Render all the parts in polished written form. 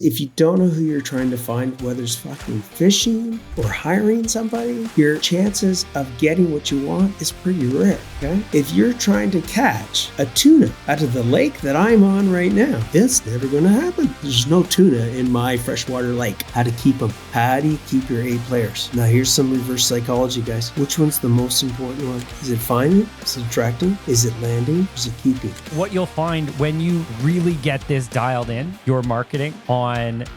If you don't know who you're trying to find, whether it's fucking fishing or hiring somebody, your chances of getting what you want is pretty rare, okay? If you're trying to catch a tuna out of the lake that I'm on right now, it's never gonna happen. There's no tuna in my freshwater lake. How to keep them? How do you keep your A players? Now here's some reverse psychology, guys. Which one's the most important one? Is it finding? Is it attracting? Is it landing? Or is it keeping? What you'll find when you really get this dialed in, your marketing on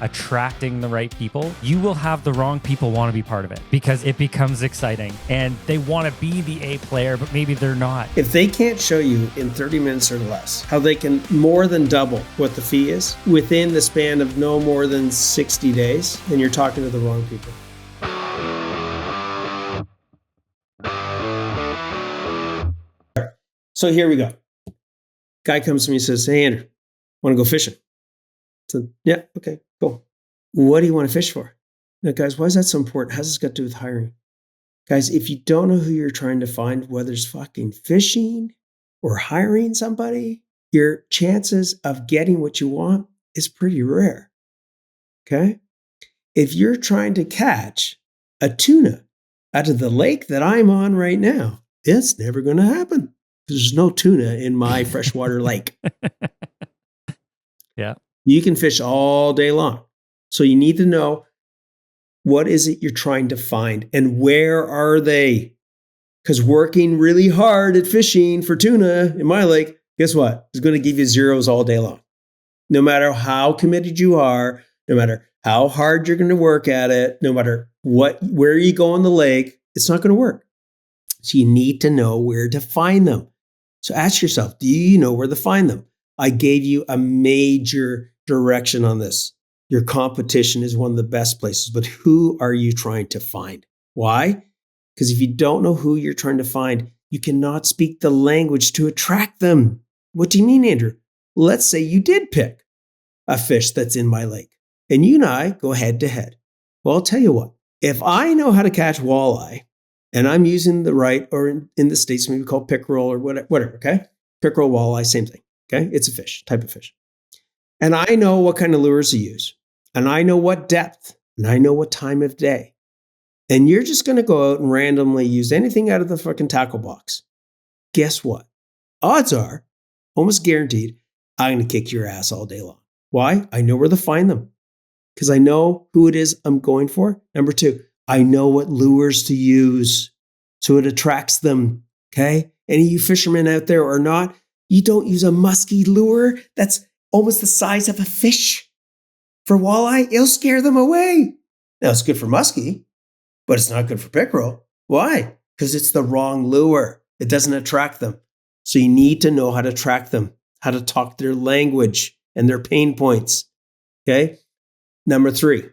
attracting the right people, you will have the wrong people want to be part of it because it becomes exciting and they want to be the A player, but maybe they're not. If they can't show you in 30 minutes or less how they can more than double what the fee is within the span of no more than 60 days, then you're talking to the wrong people. So here we go. Guy comes to me and says, "Hey, Andrew, want to go fishing?" So, yeah, okay, cool. What do you want to fish for? Now, guys, why is that so important? How's this got to do with hiring? Guys, if you don't know who you're trying to find, whether it's fucking fishing or hiring somebody, your chances of getting what you want is pretty rare, okay? If you're trying to catch a tuna out of the lake that I'm on right now, it's never going to happen. There's no tuna in my freshwater lake. Yeah. You can fish all day long. So you need to know, what is it you're trying to find and where are they? Because working really hard at fishing for tuna in my lake, guess what? It's going to give you zeros all day long. No matter how committed you are, no matter how hard you're going to work at it, no matter where you go in the lake, it's not going to work. So you need to know where to find them. So ask yourself, do you know where to find them? I gave you a major direction on this. Your competition is one of the best places, but who are you trying to find? Why? Because if you don't know who you're trying to find, you cannot speak the language to attract them. What do you mean, Andrew? Let's say you did pick a fish that's in my lake and you and I go head to head. Well, I'll tell you what, if I know how to catch walleye and I'm using the right, or in the States, maybe called pickerel or whatever, okay? Pickerel, walleye, same thing, okay? It's a fish, type of fish. And I know what kind of lures to use. And I know what depth. And I know what time of day. And you're just going to go out and randomly use anything out of the fucking tackle box. Guess what? Odds are, almost guaranteed, I'm going to kick your ass all day long. Why? I know where to find them. Because I know who it is I'm going for. Number two, I know what lures to use. So it attracts them. Okay? Any of you fishermen out there or not, you don't use a musky lure that's almost the size of a fish. For walleye, it'll scare them away. Now, it's good for muskie, but it's not good for pickerel. Why? Because it's the wrong lure. It doesn't attract them. So you need to know how to attract them, how to talk their language and their pain points. Okay? Number three.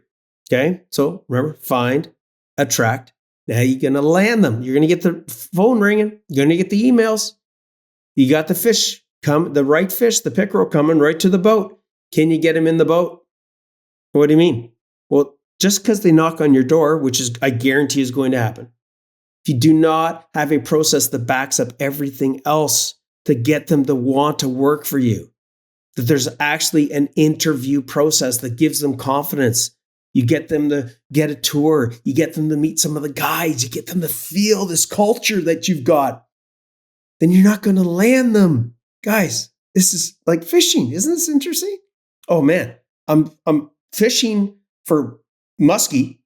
Okay? So remember, find, attract. Now you're going to land them. You're going to get the phone ringing. You're going to get the emails. You got the fish, the right fish, the pickerel coming right to the boat. Can you get him in the boat? What do you mean? Well, just because they knock on your door, which is, I guarantee, is going to happen. If you do not have a process that backs up everything else to get them to want to work for you, that there's actually an interview process that gives them confidence. You get them to get a tour. You get them to meet some of the guys. You get them to feel this culture that you've got. Then you're not going to land them. Guys, this is like fishing. Isn't this interesting? Oh man, I'm fishing for muskie.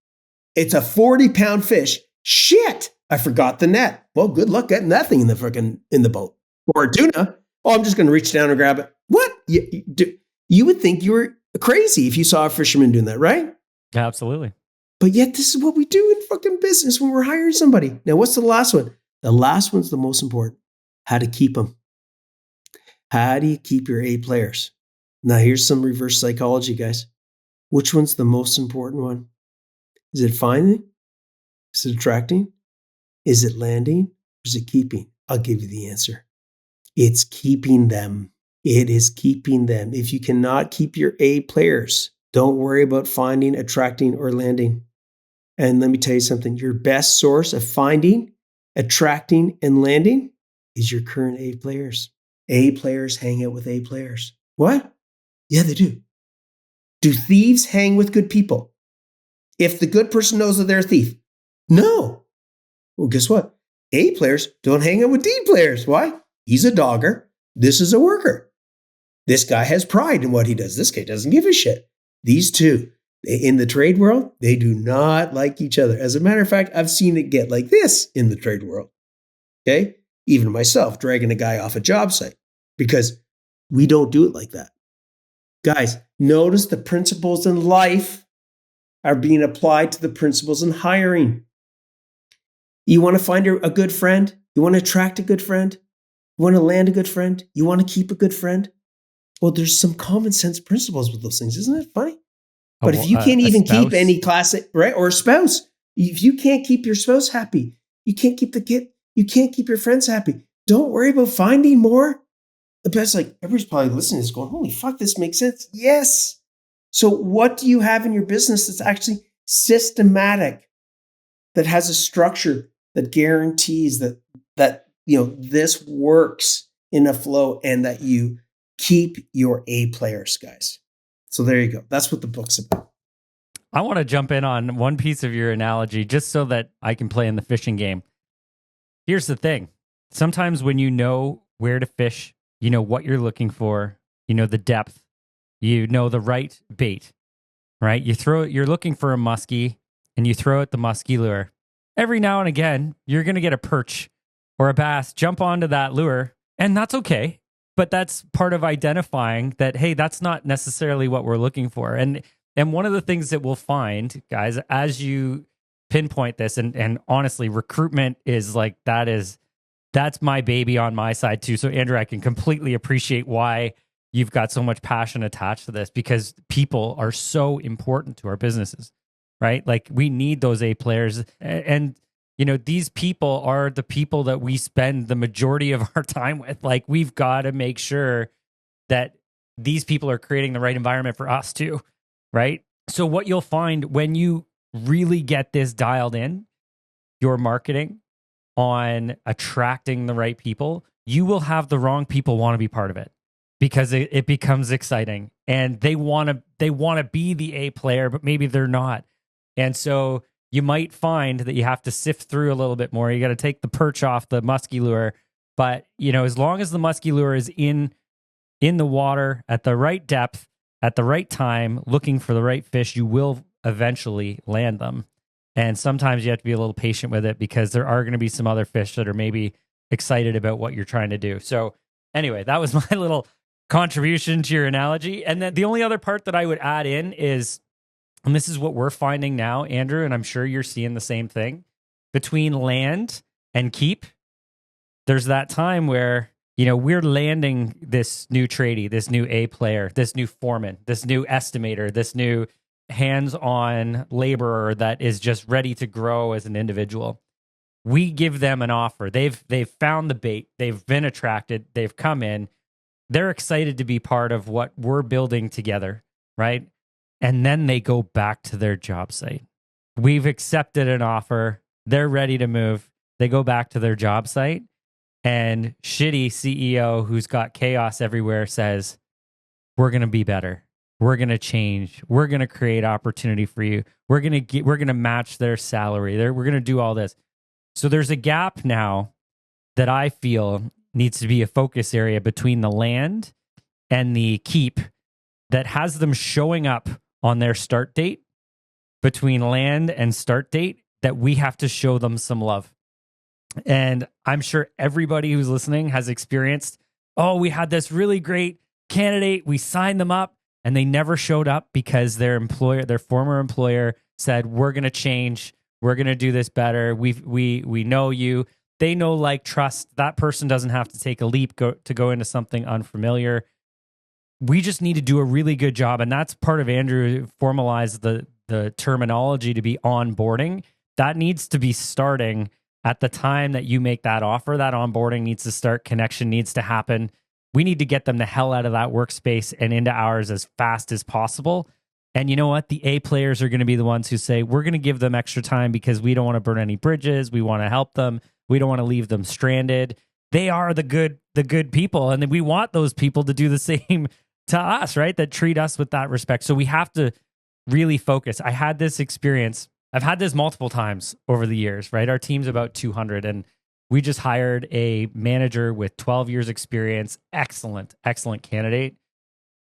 It's a 40-pound fish. Shit, I forgot the net. Well, good luck getting that thing in the boat. Or a tuna. Oh, I'm just going to reach down and grab it. What? You would think you were crazy if you saw a fisherman doing that, right? Absolutely. But yet this is what we do in fucking business when we're hiring somebody. Now, what's the last one? The last one's the most important. How to keep them. How do you keep your A players? Now, here's some reverse psychology, guys. Which one's the most important one? Is it finding? Is it attracting? Is it landing? Or is it keeping? I'll give you the answer. It's keeping them. It is keeping them. If you cannot keep your A players, don't worry about finding, attracting, or landing. And let me tell you something. Your best source of finding, attracting, and landing is your current A players. A players hang out with A players. What? Yeah, they do. Do thieves hang with good people? If the good person knows that they're a thief? No. Well, guess what? A players don't hang out with D players. Why? He's a dogger. This is a worker. This guy has pride in what he does. This guy doesn't give a shit. These two, in the trade world, they do not like each other. As a matter of fact, I've seen it get like this in the trade world. Okay? Even myself, dragging a guy off a job site because we don't do it like that. Guys, notice the principles in life are being applied to the principles in hiring. You want to find a good friend? You want to attract a good friend? You want to land a good friend? You want to keep a good friend? Well, there's some common sense principles with those things. Isn't it funny? But if you can't even keep any classic, right? Or a spouse, if you can't keep your spouse happy, you can't keep the kid, you can't keep your friends happy. Don't worry about finding more. The best, like everybody's probably listening to this going, holy fuck, this makes sense. Yes. So what do you have in your business that's actually systematic, that has a structure that guarantees that this works in a flow and that you keep your A players, guys? So there you go. That's what the book's about. I want to jump in on one piece of your analogy just so that I can play in the fishing game. Here's the thing. Sometimes when you know where to fish, you know what you're looking for, you know the depth, you know the right bait, right? You're looking for a muskie and you throw out the muskie lure. Every now and again, you're going to get a perch or a bass jump onto that lure, and that's okay. But that's part of identifying that, hey, that's not necessarily what we're looking for. And one of the things that we'll find, guys, as you pinpoint this, and honestly, recruitment is like, that's my baby on my side too. So Andrew, I can completely appreciate why you've got so much passion attached to this, because people are so important to our businesses, right? Like we need those A players. And these people are the people that we spend the majority of our time with. Like we've got to make sure that these people are creating the right environment for us too, right? So what you'll find when you really get this dialed in, your marketing on attracting the right people, you will have the wrong people want to be part of it because it becomes exciting and they want to be the A player, but maybe they're not. And so you might find that you have to sift through a little bit more. You got to take the perch off the musky lure. But, as long as the musky lure is in the water at the right depth, at the right time, looking for the right fish, you will eventually land them. And sometimes you have to be a little patient with it because there are going to be some other fish that are maybe excited about what you're trying to do. So anyway, that was my little contribution to your analogy. And then the only other part that I would add in is, and this is what we're finding now, Andrew, and I'm sure you're seeing the same thing, between land and keep, there's that time where, we're landing this new tradie, this new A player, this new foreman, this new estimator, this new hands-on laborer that is just ready to grow as an individual. We give them an offer. They've found the bait. They've been attracted. They've come in. They're excited to be part of what we're building together, right? And then they go back to their job site. We've accepted an offer. They're ready to move. They go back to their job site, and shitty CEO who's got chaos everywhere says, we're going to be better. We're going to change. We're going to create opportunity for you. We're going to match their salary. We're going to do all this. So there's a gap now that I feel needs to be a focus area between the land and the keep that has them showing up on their start date, between land and start date, that we have to show them some love. And I'm sure everybody who's listening has experienced, we had this really great candidate. We signed them up and they never showed up because their former employer said, we're going to change. We're going to do this better. We know you. They know, like, trust. That person doesn't have to take a leap to go into something unfamiliar. We just need to do a really good job. And that's part of Andrew formalized the terminology to be onboarding. That needs to be starting at the time that you make that offer. That onboarding needs to start. Connection needs to happen. We need to get them the hell out of that workspace and into ours as fast as possible. And you know what? The A players are going to be the ones who say, we're going to give them extra time because we don't want to burn any bridges. We want to help them. We don't want to leave them stranded. They are the good people. And we want those people to do the same to us, right? That treat us with that respect. So we have to really focus. I had this experience. I've had this multiple times over the years, right? Our team's about 200 and we just hired a manager with 12 years experience. Excellent candidate.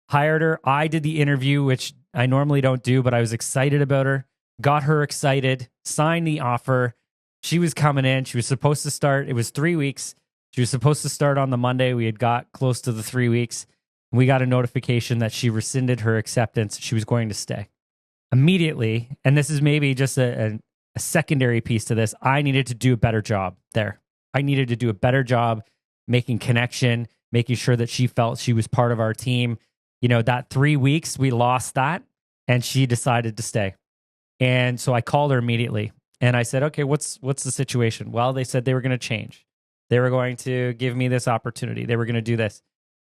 Hired her. I did the interview, which I normally don't do, but I was excited about her. Got her excited, signed the offer. She was coming in. She was supposed to start. It was 3 weeks. She was supposed to start on the Monday. We had got close to the 3 weeks. We got a notification that she rescinded her acceptance. She was going to stay immediately. And this is maybe just a secondary piece to this. I needed to do a better job there. I needed to do a better job making connection, making sure that she felt she was part of our team. You know, that 3 weeks, we lost that and she decided to stay. And so I called her immediately and I said, okay, what's the situation? Well, they said they were going to change. They were going to give me this opportunity. They were going to do this.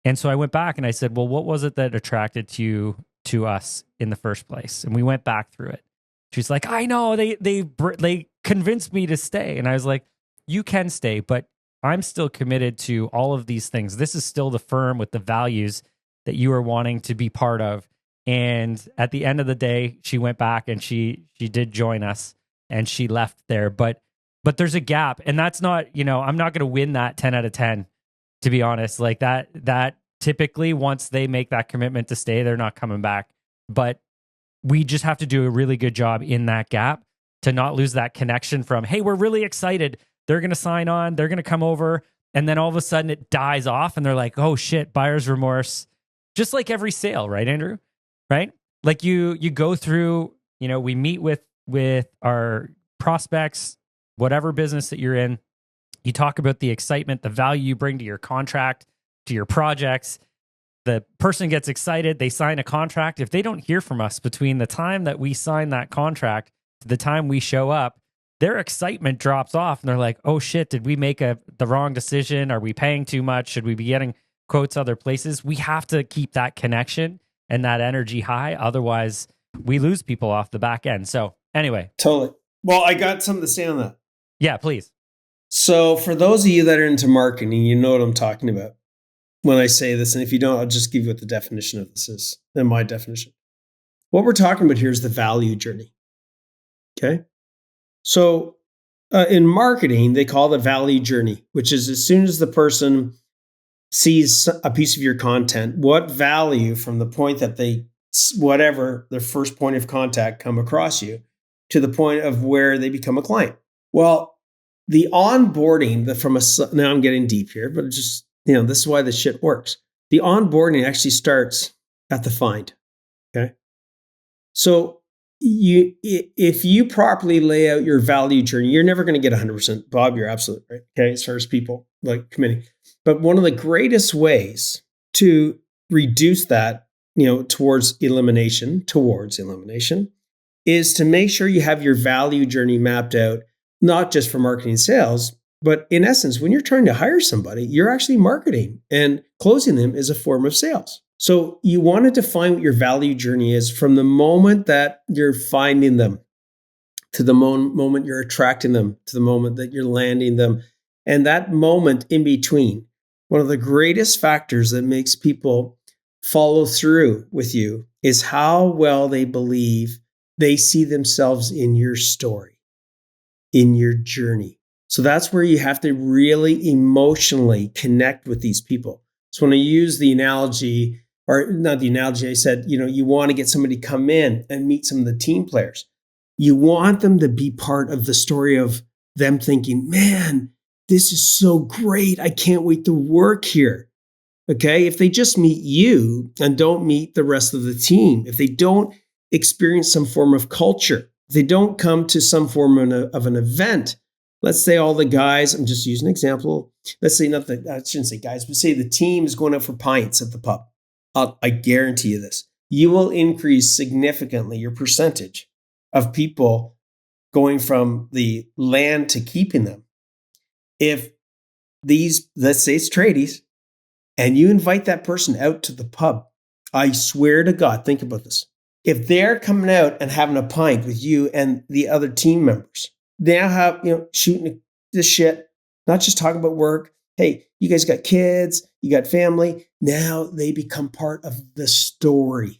And so I went back and I said, well, what was it that attracted you to us in the first place? And we went back through it. She's like, I know they convinced me to stay. And I was like, you can stay, but I'm still committed to all of these things. This is still the firm with the values that you are wanting to be part of. And at the end of the day, she went back and she did join us and she left there. But there's a gap, and that's not, you know, I'm not going to win that 10 out of 10, to be honest. Like that typically once they make that commitment to stay, they're not coming back. But we just have to do a really good job in that gap to not lose that connection from, hey, we're really excited. They're going to sign on. They're going to come over. And then all of a sudden it dies off and they're like, oh shit, buyer's remorse. Just like every sale, right, Andrew? Right? Like you go through, you know, we meet with our prospects, whatever business that you're in. You talk about the excitement, the value you bring to your contract, to your projects. The person gets excited. They sign a contract. If they don't hear from us between the time that we sign that contract to the time we show up, their excitement drops off and they're like, oh shit, did we make the wrong decision? Are we paying too much? Should we be getting quotes other places? We have to keep that connection and that energy high. Otherwise, we lose people off the back end. So anyway. Totally. Well, I got something to say on that. Yeah, please. So for those of you that are into marketing, you know what I'm talking about when I say this. And if you don't, I'll just give you what the definition of this is and my definition. What we're talking about here is the value journey. Okay. So in marketing, they call it the value journey, which is as soon as the person sees a piece of your content, what value from the point that they, whatever their first point of contact come across you to the point of where they become a client. Well, the onboarding now I'm getting deep here, but just, you know, this is why this shit works. The onboarding actually starts at the find. Okay. So if you properly lay out your value journey, you're never going to get 100%. Bob, you're absolutely right. Okay. As far as people like committing, but one of the greatest ways to reduce that, you know, towards elimination is to make sure you have your value journey mapped out, not just for marketing and sales, but in essence, when you're trying to hire somebody, you're actually marketing, and closing them is a form of sales. So you want to define what your value journey is from the moment that you're finding them to the moment you're attracting them, to the moment that you're landing them. And that moment in between, one of the greatest factors that makes people follow through with you is how well they believe they see themselves in your story, in your journey. So that's where you have to really emotionally connect with these people. So when I use the analogy, or not the analogy, I said, you know, you want to get somebody to come in and meet some of the team players. You want them to be part of the story of them thinking, man, this is so great. I can't wait to work here. Okay. If they just meet you and don't meet the rest of the team, if they don't experience some form of culture, if they don't come to some form of an event, let's say all the guys, I'm just using an example. Let's say I shouldn't say guys, but say the team is going out for pints at the pub. I guarantee you this. You will increase significantly your percentage of people going from the land to keeping them. If these, let's say it's tradies, and you invite that person out to the pub, I swear to God, think about this. If they're coming out and having a pint with you and the other team members, they now have, you know, shooting this shit, not just talking about work. hey, you guys got kids, you got family. Now they become part of the story,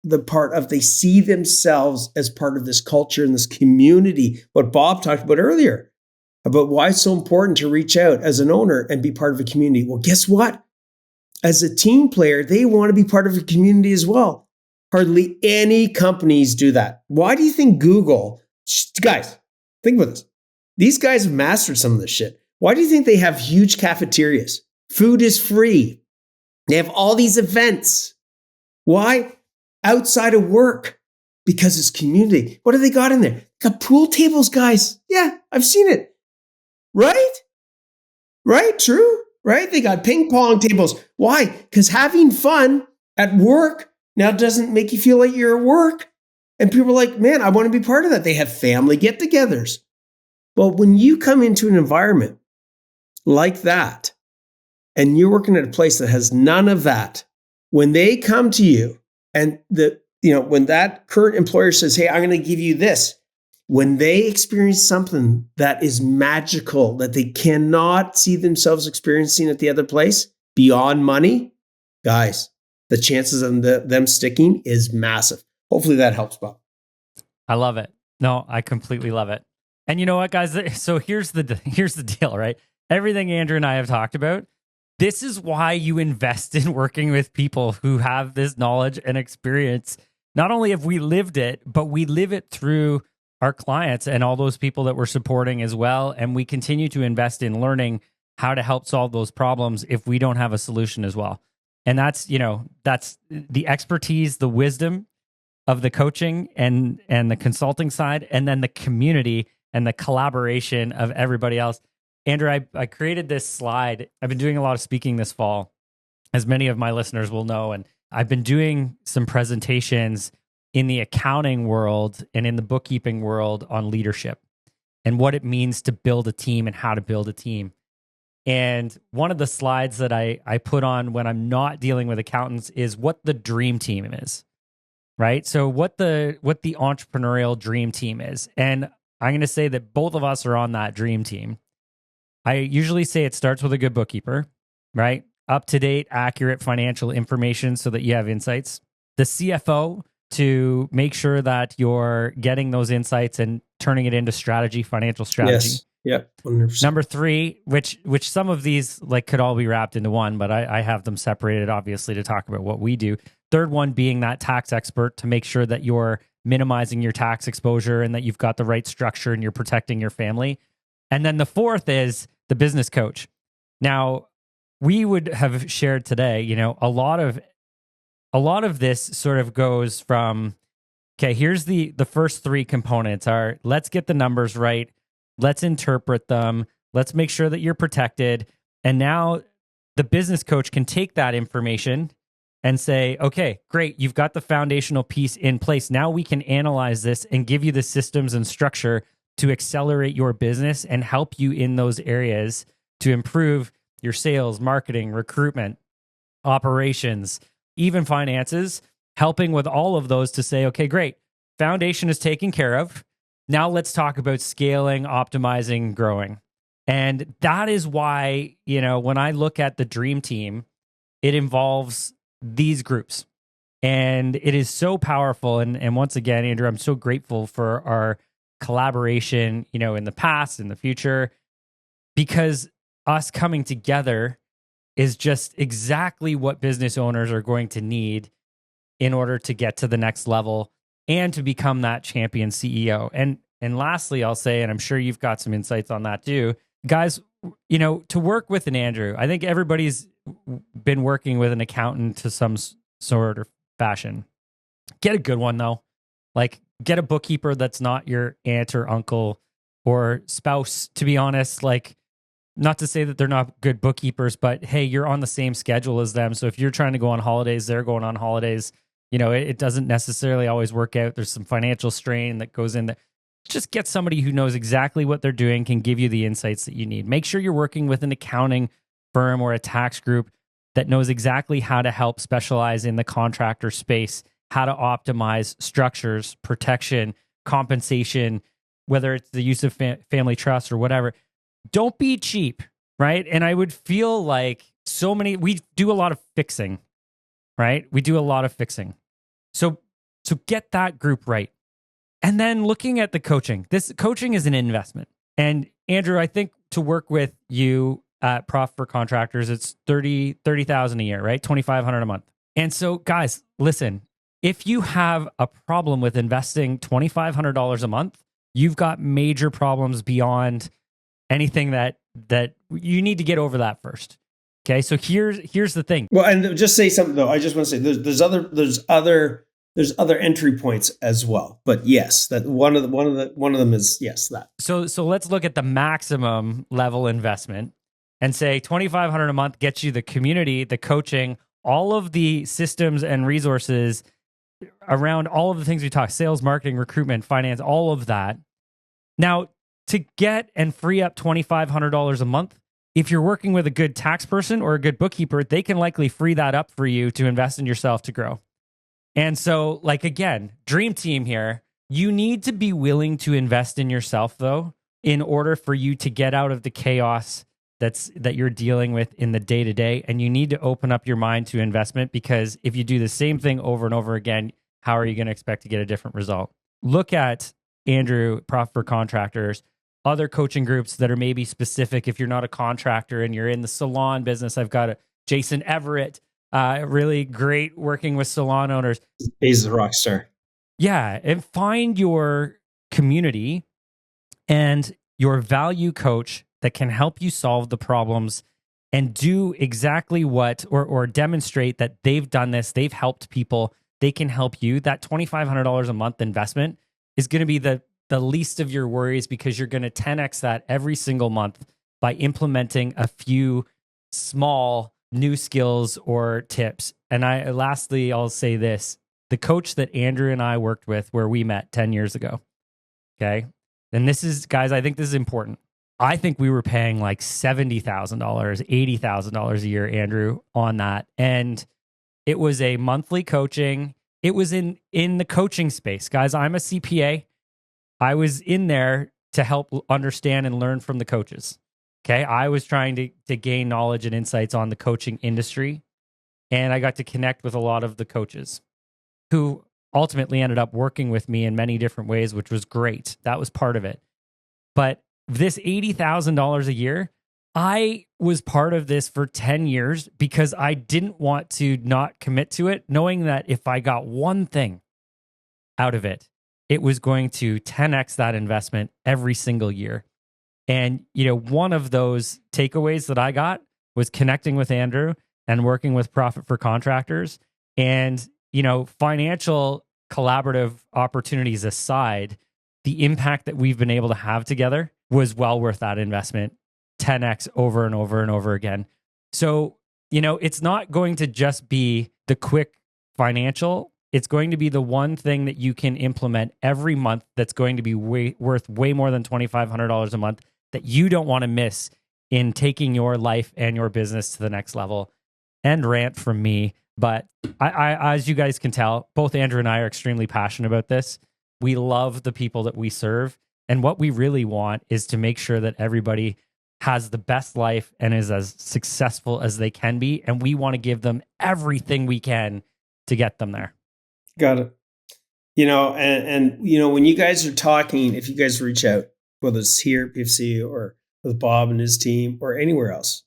they see themselves as part of this culture and this community. What Bob talked about earlier about why it's so important to reach out as an owner and be part of a community. Well, guess what? As a team player, they want to be part of a community as well. Hardly any companies do that. Why do you think Google, guys, think about this. These guys have mastered some of this shit. Why do you think they have huge cafeterias? Food is free. They have all these events. Why? Outside of work. Because it's community. What do they got in there? Got pool tables, guys. Yeah, I've seen it. Right? Right? True? Right? They got ping pong tables. Why? Because having fun at work now doesn't make you feel like you're at work. And people are like, man, I want to be part of that. They have family get-togethers. Well, when you come into an environment like that, and you're working at a place that has none of that, when they come to you and when that current employer says, hey, I'm going to give you this, when they experience something that is magical, that they cannot see themselves experiencing at the other place beyond money, guys, the chances of them sticking is massive. Hopefully that helps, Bob. I love it. No, I completely love it. And you know what, guys? So here's the deal, right? Everything Andrew and I have talked about, this is why you invest in working with people who have this knowledge and experience. Not only have we lived it, but we live it through our clients and all those people that we're supporting as well. And we continue to invest in learning how to help solve those problems if we don't have a solution as well. And that's the expertise, the wisdom of the coaching and the consulting side, and then the community and the collaboration of everybody else. Andrew, I created this slide. I've been doing a lot of speaking this fall, as many of my listeners will know. And I've been doing some presentations in the accounting world and in the bookkeeping world on leadership and what it means to build a team and how to build a team. And one of the slides that I put on when I'm not dealing with accountants is what the dream team is, right? So what the entrepreneurial dream team is. And I'm going to say that both of us are on that dream team. I usually say it starts with a good bookkeeper, right? Up-to-date, accurate financial information so that you have insights. The CFO to make sure that you're getting those insights and turning it into strategy, financial strategy. Yes. Yep. 100%. Number 3, which some of these could all be wrapped into one, but I have them separated, obviously, to talk about what we do. Third one being that tax expert to make sure that you're minimizing your tax exposure and that you've got the right structure and you're protecting your family. And then the fourth is the business coach. Now, we would have shared today, a lot of this sort of goes from, okay, here's the first 3 components are, let's get the numbers right. Let's interpret them. Let's make sure that you're protected. And now the business coach can take that information and say, okay, great. You've got the foundational piece in place. Now we can analyze this and give you the systems and structure to accelerate your business and help you in those areas to improve your sales, marketing, recruitment, operations, even finances, helping with all of those to say, okay, great. Foundation is taken care of. Now let's talk about scaling, optimizing, growing. And that is why, when I look at the dream team, it involves these groups. And it is so powerful. And once again, Andrew, I'm so grateful for our collaboration, in the past, in the future, because us coming together is just exactly what business owners are going to need in order to get to the next level and to become that champion CEO. And lastly, I'll say, and I'm sure you've got some insights on that too, guys, to work with an Andrew, I think everybody's been working with an accountant to some sort of fashion. Get a good one though. Get a bookkeeper that's not your aunt or uncle or spouse, to be honest. Not to say that they're not good bookkeepers, but hey, you're on the same schedule as them. So if you're trying to go on holidays, they're going on holidays. It doesn't necessarily always work out. There's some financial strain that goes in there. Just get somebody who knows exactly what they're doing, can give you the insights that you need. Make sure you're working with an accounting firm or a tax group that knows exactly how to help specialize in the contractor space, how to optimize structures, protection, compensation, whether it's the use of family trust or whatever. Don't be cheap. right? And I would feel like we do a lot of fixing, right? We do a lot of fixing. So get that group right. And then looking at the coaching, this coaching is an investment. And Andrew, I think to work with you at Profit for Contractors, it's $30,000 a year, right? $2,500 a month. And so guys, listen, if you have a problem with investing $2,500 a month, you've got major problems beyond anything that you need to get over that first. Okay, so here's the thing. Well, and just say something though. I just want to say there's other entry points as well. But yes, that one of them is yes that. So let's look at the maximum level investment and say $2,500 a month gets you the community, the coaching, all of the systems and resources around all of the things we talk: sales, marketing, recruitment, finance, all of that. Now, to get and free up $2,500 a month, if you're working with a good tax person or a good bookkeeper, they can likely free that up for you to invest in yourself to grow. And so, like, again, dream team here, you need to be willing to invest in yourself, though, in order for you to get out of the chaos that you're dealing with in the day-to-day. And you need to open up your mind to investment, because if you do the same thing over and over again, how are you going to expect to get a different result? Look at Andrew, Profit for Contractors, other coaching groups that are maybe specific. If you're not a contractor and you're in the salon business, I've got Jason Everett, really great working with salon owners. He's a rock star. Yeah, and find your community and your value coach that can help you solve the problems and do exactly what, or demonstrate that they've done this, they've helped people, they can help you. That $2,500 a month investment is going to be the least of your worries, because you're going to 10x that every single month by implementing a few small new skills or tips. And lastly, I'll say this: the coach that Andrew and I worked with, where we met 10 years ago. Okay. And this is, guys, I think this is important. I think we were paying like $70,000, $80,000 a year, Andrew, on that. And it was a monthly coaching. It was in the coaching space. Guys, I'm a CPA. I was in there to help understand and learn from the coaches. Okay. I was trying to gain knowledge and insights on the coaching industry. And I got to connect with a lot of the coaches who ultimately ended up working with me in many different ways, which was great. That was part of it. But this $80,000 a year, I was part of this for 10 years because I didn't want to not commit to it, knowing that if I got one thing out of it, it was going to 10x that investment every single year. And, one of those takeaways that I got was connecting with Andrew and working with Profit for Contractors. And, financial collaborative opportunities aside, the impact that we've been able to have together was well worth that investment, 10x over and over and over again. So, it's not going to just be the quick financial. It's going to be the one thing that you can implement every month that's going to be worth way more than $2,500 a month, that you don't want to miss in taking your life and your business to the next level. End rant from me. But I, as you guys can tell, both Andrew and I are extremely passionate about this. We love the people that we serve. And what we really want is to make sure that everybody has the best life and is as successful as they can be. And we want to give them everything we can to get them there. Got it. When you guys are talking, if you guys reach out, whether it's here at PFC or with Bob and his team or anywhere else,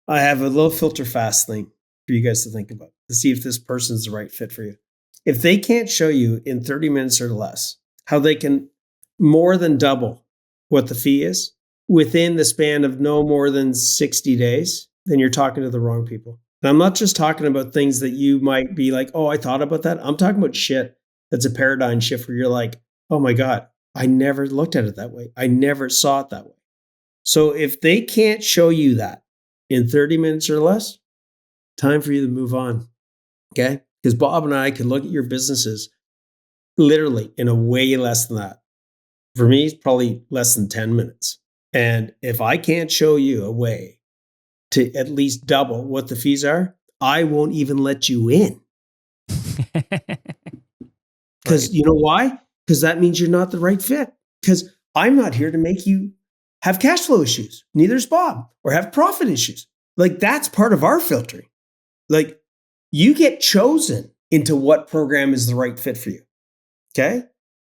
I have a little filter fast thing for you guys to think about to see if this person's the right fit for you. If they can't show you in 30 minutes or less how they can more than double what the fee is within the span of no more than 60 days, then you're talking to the wrong people. And I'm not just talking about things that you might be like, oh, I thought about that. I'm talking about shit that's a paradigm shift where you're like, oh my God, I never looked at it that way. I never saw it that way. So if they can't show you that in 30 minutes or less, time for you to move on. Okay? Because Bob and I can look at your businesses literally in a way less than that. For me, it's probably less than 10 minutes. And if I can't show you a way to at least double what the fees are, I won't even let you in. Because You know why? Because that means you're not the right fit. Because I'm not here to make you have cash flow issues. Neither does Bob, or have profit issues. Like, that's part of our filtering. Like, you get chosen into what program is the right fit for you. Okay?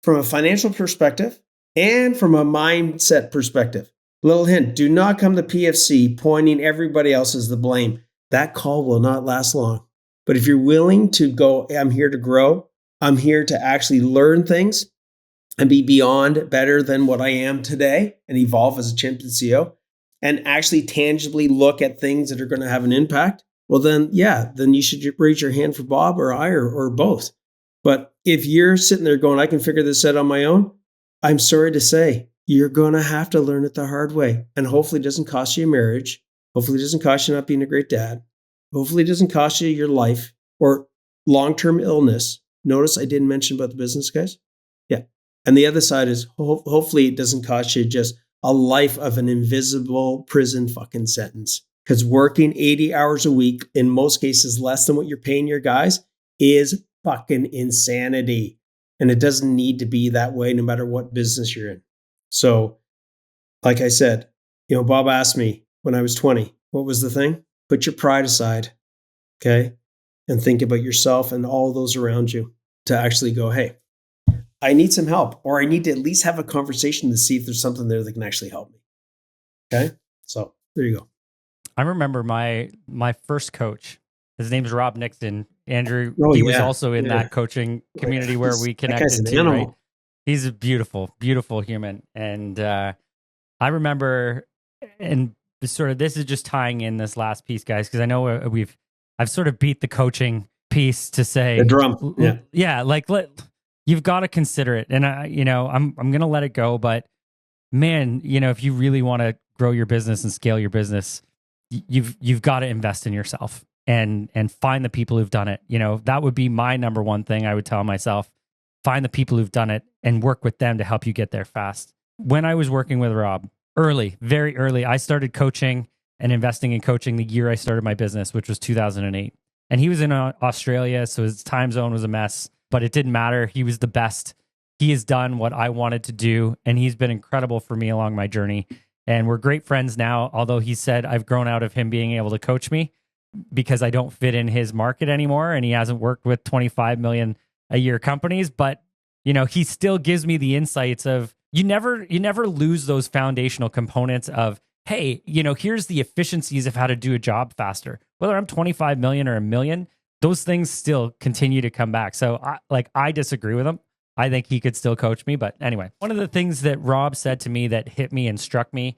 From a financial perspective and from a mindset perspective. Little hint, do not come to PFC pointing everybody else as the blame. That call will not last long. But if you're willing to go, I'm here to grow, I'm here to actually learn things and be beyond better than what I am today and evolve as a champion CEO and actually tangibly look at things that are going to have an impact, well, then, yeah, then you should raise your hand for Bob or I or both. But if you're sitting there going, I can figure this out on my own, I'm sorry to say, you're going to have to learn it the hard way. And hopefully it doesn't cost you a marriage. Hopefully it doesn't cost you not being a great dad. Hopefully it doesn't cost you your life or long-term illness. Notice I didn't mention about the business, guys. Yeah. And the other side is hopefully it doesn't cost you just a life of an invisible prison fucking sentence. Because working 80 hours a week, in most cases less than what you're paying your guys, is fucking insanity. And it doesn't need to be that way no matter what business you're in. So, like I said, Bob asked me when I was 20, what was the thing? Put your pride aside, okay? And think about yourself and all those around you to actually go, hey, I need some help, or I need to at least have a conversation to see if there's something there that can actually help me. Okay? So there you go. I remember my first coach. His name's Rob Nixon. Andrew, he was also in that coaching community where we connected too, right? He's a beautiful, beautiful human. And I remember, and sort of this is just tying in this last piece, guys, because I know I've sort of beat the coaching piece to say the drum. Yeah, like you've got to consider it. And I'm going to let it go, but man, if you really want to grow your business and scale your business, you've got to invest in yourself and find the people who've done it. That would be my number one thing I would tell myself. Find the people who've done it and work with them to help you get there fast. When I was working with Rob, very early, I started coaching and investing in coaching the year I started my business, which was 2008. And he was in Australia, so his time zone was a mess, but it didn't matter. He was the best. He has done what I wanted to do, and he's been incredible for me along my journey. And we're great friends now, although he said I've grown out of him being able to coach me because I don't fit in his market anymore, and he hasn't worked with 25 million a year companies. But, he still gives me the insights of you never lose those foundational components of, hey, here's the efficiencies of how to do a job faster. Whether I'm 25 million or a million, those things still continue to come back. So I disagree with him. I think he could still coach me. But anyway, one of the things that Rob said to me that hit me and struck me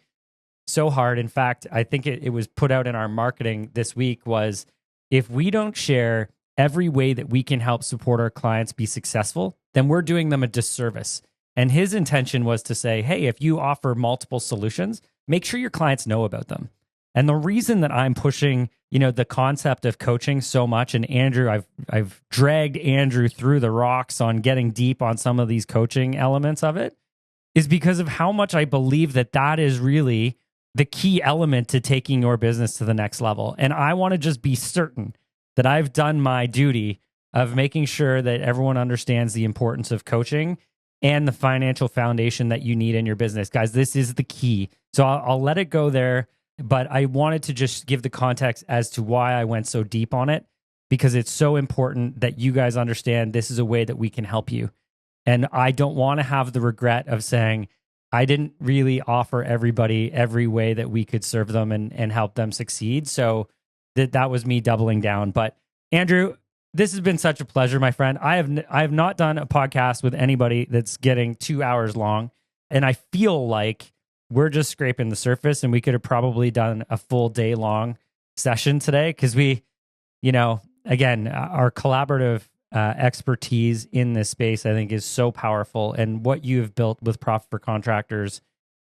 so hard, in fact, I think it was put out in our marketing this week, was if we don't share every way that we can help support our clients be successful, then we're doing them a disservice. And his intention was to say, hey, if you offer multiple solutions, make sure your clients know about them. And the reason that I'm pushing, the concept of coaching so much, and Andrew, I've dragged Andrew through the rocks on getting deep on some of these coaching elements of it, is because of how much I believe that is really the key element to taking your business to the next level. And I want to just be certain that I've done my duty of making sure that everyone understands the importance of coaching and the financial foundation that you need in your business. Guys, this is the key. So I'll let it go there. But I wanted to just give the context as to why I went so deep on it, because it's so important that you guys understand this is a way that we can help you. And I don't want to have the regret of saying, I didn't really offer everybody every way that we could serve them and help them succeed. So that was me doubling down. But Andrew, this has been such a pleasure, my friend. I have not done a podcast with anybody that's getting 2 hours long. And I feel like we're just scraping the surface, and we could have probably done a full day long session today because we, again, our collaborative expertise in this space, I think, is so powerful. And what you have built with Profit for Contractors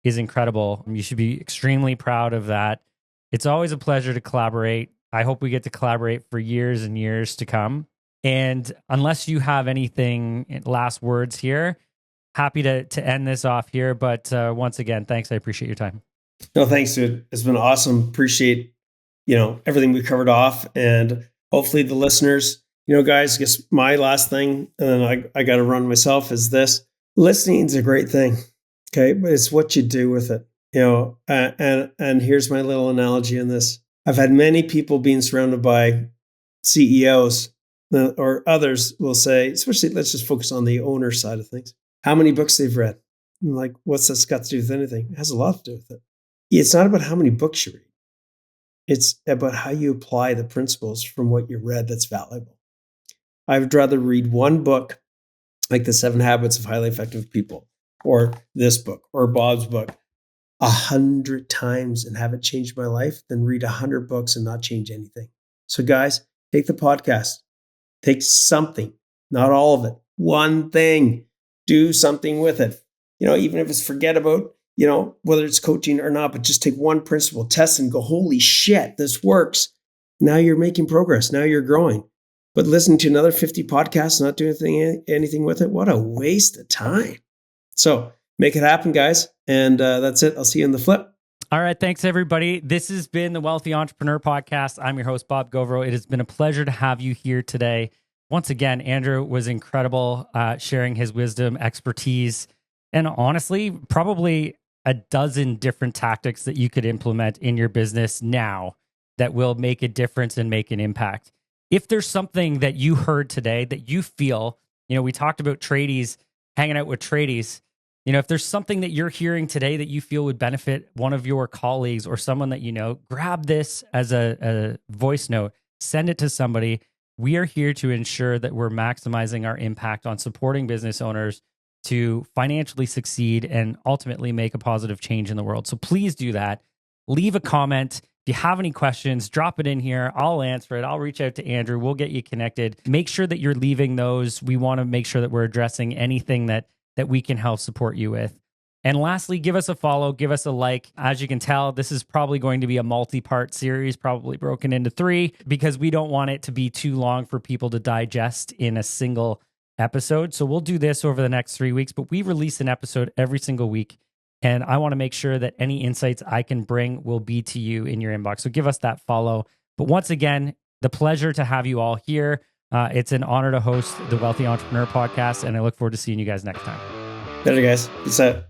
is incredible. You should be extremely proud of that. It's always a pleasure to collaborate. I hope we get to collaborate for years and years to come. And unless you have anything, last words here, happy to end this off here. But once again, thanks. I appreciate your time. No, thanks, dude. It's been awesome. Appreciate, everything we covered off, and hopefully the listeners, guys, I guess my last thing, and then I got to run myself, is this. Listening is a great thing. Okay. But it's what you do with it. And here's my little analogy on this. I've had many people being surrounded by CEOs or others will say, especially let's just focus on the owner side of things, how many books they've read. I'm like, what's this got to do with anything? It has a lot to do with it. It's not about how many books you read. It's about how you apply the principles from what you read that's valuable. I would rather read one book, like The 7 Habits of Highly Effective People, or this book, or Bob's book, 100 times and have it change my life than read 100 books and not change anything. So guys, take the podcast, take something, not all of it, one thing, do something with it. Even if it's forget about, whether it's coaching or not, but just take one principle, test and go, holy shit, this works. Now you're making progress. Now you're growing. But listening to another 50 podcasts, not doing anything with it, what a waste of time. So make it happen, guys. And that's it. I'll see you in the flip. All right. Thanks, everybody. This has been the Wealthy Entrepreneur Podcast. I'm your host, Bob Govro. It has been a pleasure to have you here today. Once again, Andrew was incredible, sharing his wisdom, expertise, and honestly, probably a dozen different tactics that you could implement in your business now that will make a difference and make an impact. If there's something that you heard today that you feel, we talked about tradies, hanging out with tradies. If there's something that you're hearing today that you feel would benefit one of your colleagues or someone that grab this as a voice note, send it to somebody. We are here to ensure that we're maximizing our impact on supporting business owners to financially succeed and ultimately make a positive change in the world. So please do that. Leave a comment. If you have any questions, drop it in here. I'll answer it. I'll reach out to Andrew. We'll get you connected. Make sure that you're leaving those. We want to make sure that we're addressing anything that we can help support you with. And lastly, give us a follow, give us a like. As you can tell, this is probably going to be a multi-part series, probably broken into 3, because we don't want it to be too long for people to digest in a single episode. So we'll do this over the next 3 weeks, but we release an episode every single week. And I want to make sure that any insights I can bring will be to you in your inbox. So give us that follow. But once again, the pleasure to have you all here. It's an honor to host the Wealthy Entrepreneur Podcast, and I look forward to seeing you guys next time. Later, guys. Peace out.